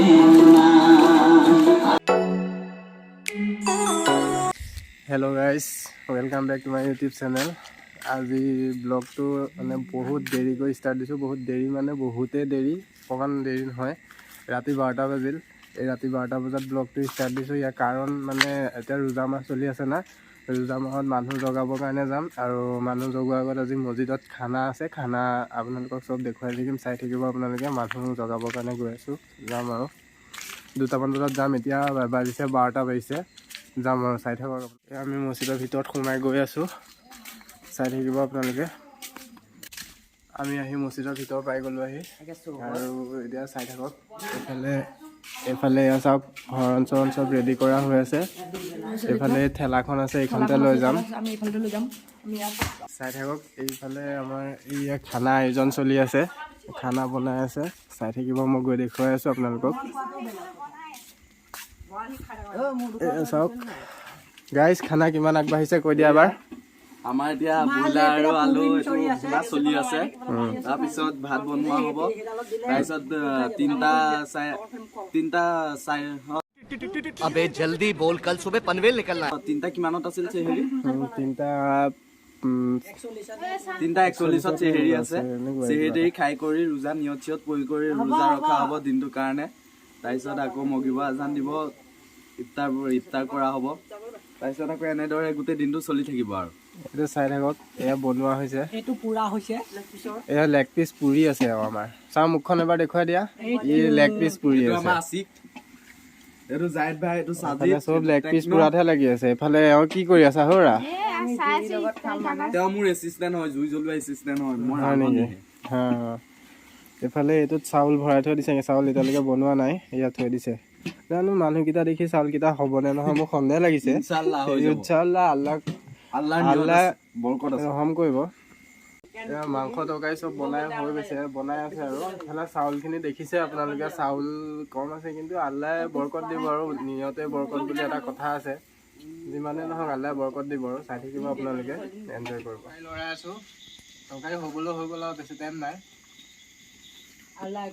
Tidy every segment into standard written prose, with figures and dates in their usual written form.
Hello guys, welcome back to my YouTube channel. आज vlog तो मैंने बहुत देरी को स्टार्ट दी, बहुत देरी माने बहुते देरी, अकान देरी नहय राति 12टा बाजिल। राति 12टा बजात ब्लग तो स्टार्ट दी। यार कारण माने एटा रोजा माह चलि आछे ना, रोजा माहत मानुह जगाबर कारणे जाम और मानुह जगोৱাৰ আগত আজি मस्जिदत खाना आछे। खाना आपनालोকক सब देखुৱাই থাকিম, চাই থাকিব আপোনালোকে। मानुह जगाबर कारणे गৈ आছো, যাম আৰু 2টামান বজাত যাম। এতিয়া বাজিছে 12টা বাজিছে, যাম আৰু চাই থাকক। আমি মছজিদৰ ভিতৰত সোমাই গৈ আছোঁ, চাই থাকিব আপোনালোকে। আমি আহি মছজিদৰ ভিতৰ পাই গ'লো আহি, আৰু এতিয়া চাই থাকক। এইফালে এয়া চাওক, হৰণ চৰণ চব ৰেডি কৰা হৈ আছে। এইফালে ঠেলাখন আছে, এইখনতে লৈ যাম, চাই থাকক। এইফালে আমাৰ এয়া খানা আয়োজন চলি আছে, খানা বনাই আছে, চাই থাকিব। মই গৈ দেখুৱাই আছোঁ আপোনালোকক। চাওক গাইজ, খানা কিমান আগবাঢ়িছে কৈ দিয়া এবাৰ। আমাৰ এতিয়া ব্ৰইলাৰ আৰু আলু ভুনা চলি আছে, তাৰপিছত ভাত বনোৱা হ'ব। তাৰপিছত তিনটা अबे जल्दी बोल, कल सुबह पनवेल निकलना है। তিনটা কিমানত আছিল চেহেৰি? তিনটা 3:41 চেহেৰি আছে। চেহেৰি খাই কৰি ৰোজা নিয়ত চিয়ত পৰি কৰি ৰোজা ৰখা হ'ব দিনটোৰ কাৰণে। তাৰপিছত আকৌ মগিব আজান দিব, ইফতাৰ কৰা হ'ব। তাৰপিছত আকৌ এনেদৰে গোটেই দিনটো চলি থাকিব। আৰু এইটো চাই থাকক, এয়া বনোৱা হৈছে, এইটো পুৰা হৈছে। এয়া লেগ পিচ পুৰি আছে। আৰু আমাৰ চাওঁ মুখখন এবাৰ দেখুৱাই দিয়া, ই লেগ পিচ পুৰি আছে। আমাৰ আছিক, এইটো জাহিদ ভাই, এইটো সাজি, চব লেগ পিচ পুৰাতহে লাগি আছে। এইফালে এওঁ কি কৰি আছা হৌৰা? তেওঁ মোৰ এচিষ্টেণ্ট হয়, জুই জ্বলোৱা এচিষ্টেণ্ট হয়। মই হয় নেকি? হা, এইফালে এইটোত চাউল ভৰাই থৈ দিছে। চাউল এতিয়ালৈকে বনোৱা নাই, ইয়াত থৈ দিছে। জানো মানুহকেইটা দেখি চাউলকেইটা হ'বনে নহয় মোৰ সন্দেহ লাগিছে। ইনশাআল্লাহ আল্লাহ বৰকত আছে, ৰহম কৰিব। মাংস তৰকাৰী চব বনাই হৈ গৈছে, বনাই আছে। আৰু এইফালে চাউলখিনি দেখিছে আপোনালোকে, চাউল কম আছে, কিন্তু আল্লাহে বৰকত দিব। আৰু নিয়তে বৰকত বুলি এটা কথা আছে, যিমানে নহওক আল্লাহে বৰকত দিব। আৰু চাই থাকিব আপোনালোকে, এনজয় কৰিব। লৰাই আছোঁ, তৰকাৰী হ'বলৈ হৈ গ'ল আৰু বেছি টাইম নাই। আল্লাহে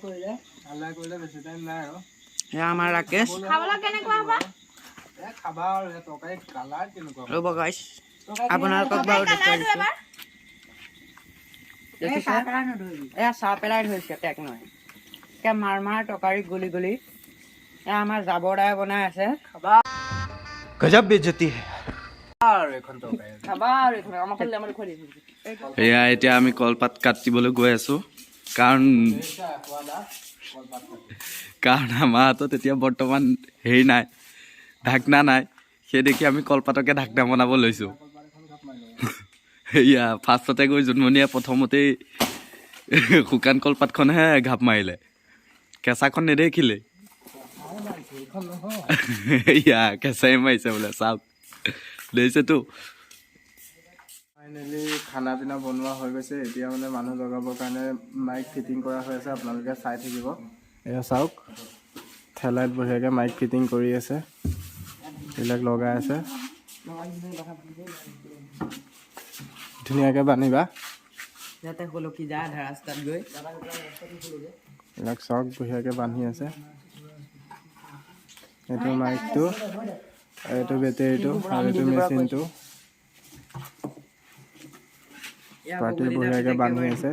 কৰিলে বেছি টাইম নাই। আৰু এয়া আমাৰ ৰাকেশ, খাবা আৰু তৰকাৰী কালাৰ কেনেকুৱা ৰ'ব গাইছ, আপোনালোকক বাৰু দেখুৱাই দিছোঁ। এয়া চাহ পেলাই ধৰিছে, টেক নহয়। এতিয়া মাৰ তৰকাৰী গলি গলি এয়া আমাৰ জাবৰ দাই বনাই আছে। খাবা, गजब बेइज्जती है। আৰু এখন তৰকাৰী খাবা আৰু এইখন আমাৰ ফালে আমাৰ দেখুৱাই দিছোঁ। এয়া এতিয়া আমি কলপাত কাটিবলৈ গৈ আছো, কাৰণ আমাৰ হাতত এতিয়া বৰ্তমান হেৰি নাই, ঢাকনা নাই। সেই দেখি আমি কলপাতকে ঢাকনা বনাব লৈছোঁ। এয়া ফাৰ্ষ্টতে গৈ জোনমণিয়ে প্ৰথমতেই শুকান কলপাতখনহে ঘাপ মাৰিলে, কেঁচাখন নেদেখিলে। এয়া কেঁচাই মাৰিছে বোলে, চাওক দেখিছেতো। ফাইনেলি খানা পিনা বনোৱা হৈ গৈছে। এতিয়া মানে মানুহ জগাবৰ কাৰণে মাইক ফিটিং কৰা হৈ আছে, আপোনালোকে চাই থাকিব। এয়া চাওক, ঠেলাইত বঢ়িয়াকৈ মাইক ফিটিং কৰি আছে, এইবিলাক লগাই আছে। ধুনীয়াকৈ বান্ধিবা যাতে হলকি যায় ৰাস্তাত গৈ। এইবিলাক চাওক, বঢ়িয়াকৈ বান্ধি আছে। এইটো মাইকটো, এইটো বেটেৰীটো, আৰু এইটো মেচিনটো পাৰ্টি বঢ়িয়াকৈ বান্ধি আছে।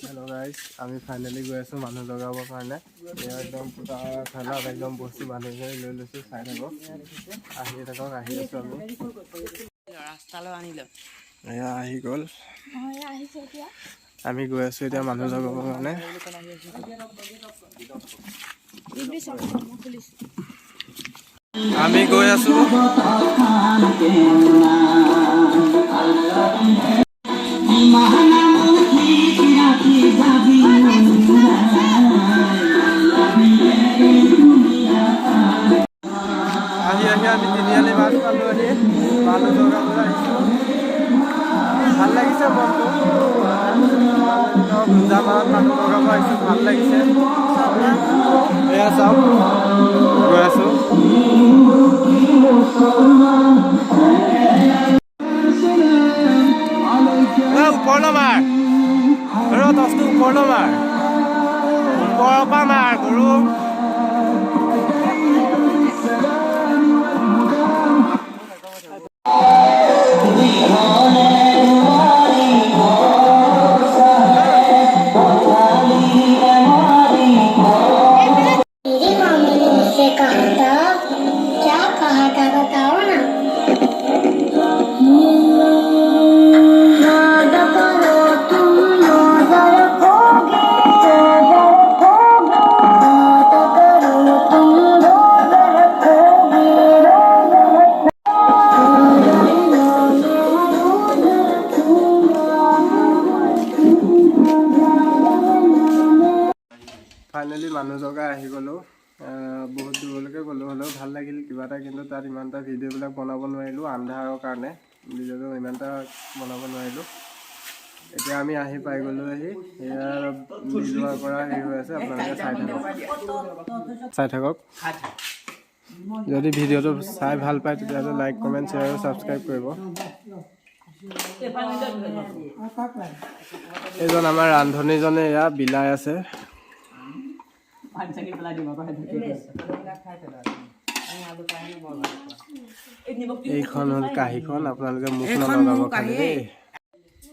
হেল্ল' গাইজ, আমি ফাইনেলি গৈ আছোঁ মানুহ জগাবৰ কাৰণে। এয়া একদম পুৰা ঠেলাত একদম বস্তু বান্ধি কৰি লৈ লৈছোঁ, চাই থাকক। আহি থাকক, আহি আছোঁ আমি। ৰাস্তালৈ আনিলে, এয়া আহি গ'ল, আমি গৈ আছোঁ এতিয়া মানুহ জগাবৰ কাৰণে। আমি গৈ আছোঁ। আহি আমি তিনিআলি মাছ পালোঁ, আহি মানুহ জগাবলৈ আহিছোঁ। ভাল লাগিছে মনটো, ৰোজা মাহত মানুহ জগাব আহিছোঁ, ভাল লাগিছে। এয়া চাওক, গৈ আছোঁ। ওপৰলৈ মাৰ, তচটো ওপৰলৈ মাৰ। ওপৰৰ পৰা মাৰ গৰু मेरी मामा ने मुझसे कहा था, क्या कहा था बताओ ना। याद करो तुम याद रखोगे, याद रखोगे, याद करो तुम याद रखोगे, ফাইনেলি মানুহ জগা আহি গ'লোঁ বহুত দূৰলৈকে গ'লোঁ হ'লেও ভাল লাগিল কিবা এটা কিন্তু তাত ইমান এটা ভিডিঅ'বিলাক বনাব নোৱাৰিলোঁ আন্ধাৰৰ কাৰণে ভিডিঅ'টো ইমান এটা বনাব নোৱাৰিলোঁ এতিয়া আমি আহি পাই গ'লোঁ সেয়া যোৱাৰ পৰা হেৰি হৈ আছে আপোনালোকে চাই থাকক যদি ভিডিঅ'টো চাই ভাল পায় তেতিয়াহ'লে লাইক কমেণ্ট শ্বেয়াৰ আৰু ছাবস্ক্ৰাইব কৰিব এইজন আমাৰ ৰান্ধনীজনে এয়া বিলাই আছে এইখন হ'ল কাঁহীখন আপোনালোকে মুখ নলগাব খালি দেই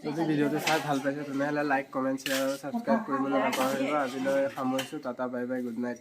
যদি ভিডিঅ'টো চাই ভাল পাইছে তেনেহ'লে লাইক কমেণ্ট শ্বেয়াৰ আৰু ছাবস্ক্ৰাইব কৰিবলৈ নাপাহৰিব আজিলৈ সামৰিছোঁ tata bye bye good night